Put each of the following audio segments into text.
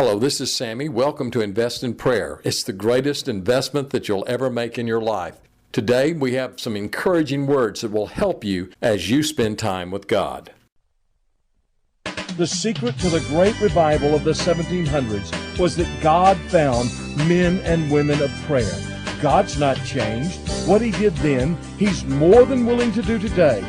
Hello, this is Sammy. Welcome to Invest in Prayer. It's the greatest investment that you'll ever make in your life. Today, we have some encouraging words that will help you as you spend time with God. The secret to the great revival of the 1700s was that God found men and women of prayer. God's not changed. What He did then, He's more than willing to do today.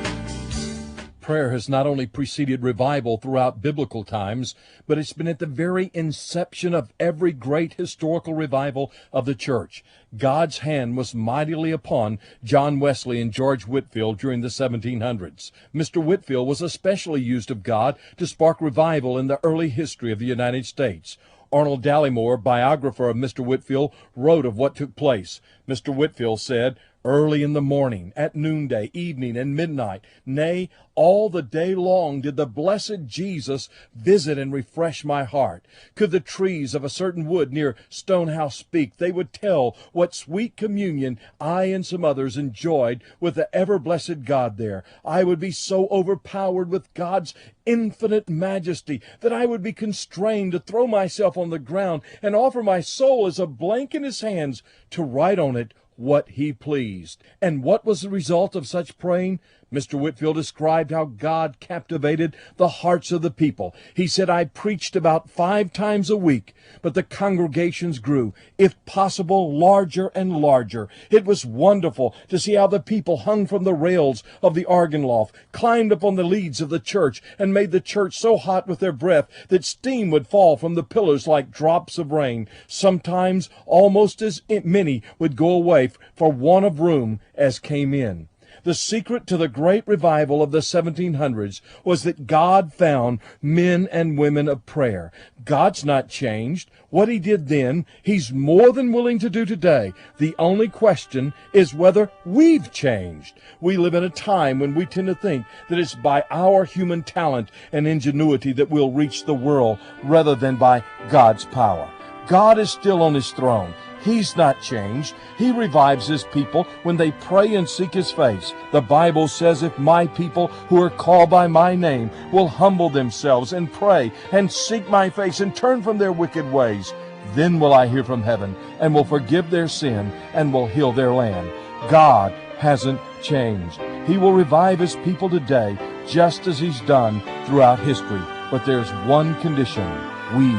Prayer has not only preceded revival throughout biblical times, but it's been at the very inception of every great historical revival of the church. God's hand was mightily upon John Wesley and George Whitfield during the 1700s. Mr. Whitfield was especially used of God to spark revival in the early history of the United States. Arnold Dallimore, biographer of Mr. Whitfield, wrote of what took place. Mr. Whitfield said, "Early in the morning, at noonday, evening, and midnight, nay, all the day long did the blessed Jesus visit and refresh my heart. Could the trees of a certain wood near Stonehouse speak, they would tell what sweet communion I and some others enjoyed with the ever-blessed God there. I would be so overpowered with God's infinite majesty that I would be constrained to throw myself on the ground and offer my soul as a blank in His hands to write on it what He pleased." And what was the result of such praying? Mr. Whitfield described how God captivated the hearts of the people. He said, "I preached about 5 times a week, but the congregations grew, if possible, larger and larger. It was wonderful to see how the people hung from the rails of the organ loft, climbed upon the leads of the church, and made the church so hot with their breath that steam would fall from the pillars like drops of rain. Sometimes almost as many would go away for want of room as came in." The secret to the great revival of the 1700s was that God found men and women of prayer. God's not changed. What He did then, He's more than willing to do today. The only question is whether we've changed. We live in a time when we tend to think that it's by our human talent and ingenuity that we'll reach the world rather than by God's power. God is still on His throne. He's not changed. He revives His people when they pray and seek His face. The Bible says, "If my people who are called by my name will humble themselves and pray and seek my face and turn from their wicked ways, then will I hear from heaven and will forgive their sin and will heal their land." God hasn't changed. He will revive His people today just as He's done throughout history. But there's one condition: we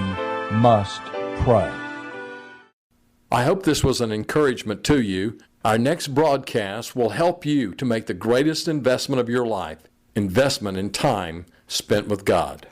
must pray. I hope this was an encouragement to you. Our next broadcast will help you to make the greatest investment of your life, investment in time spent with God.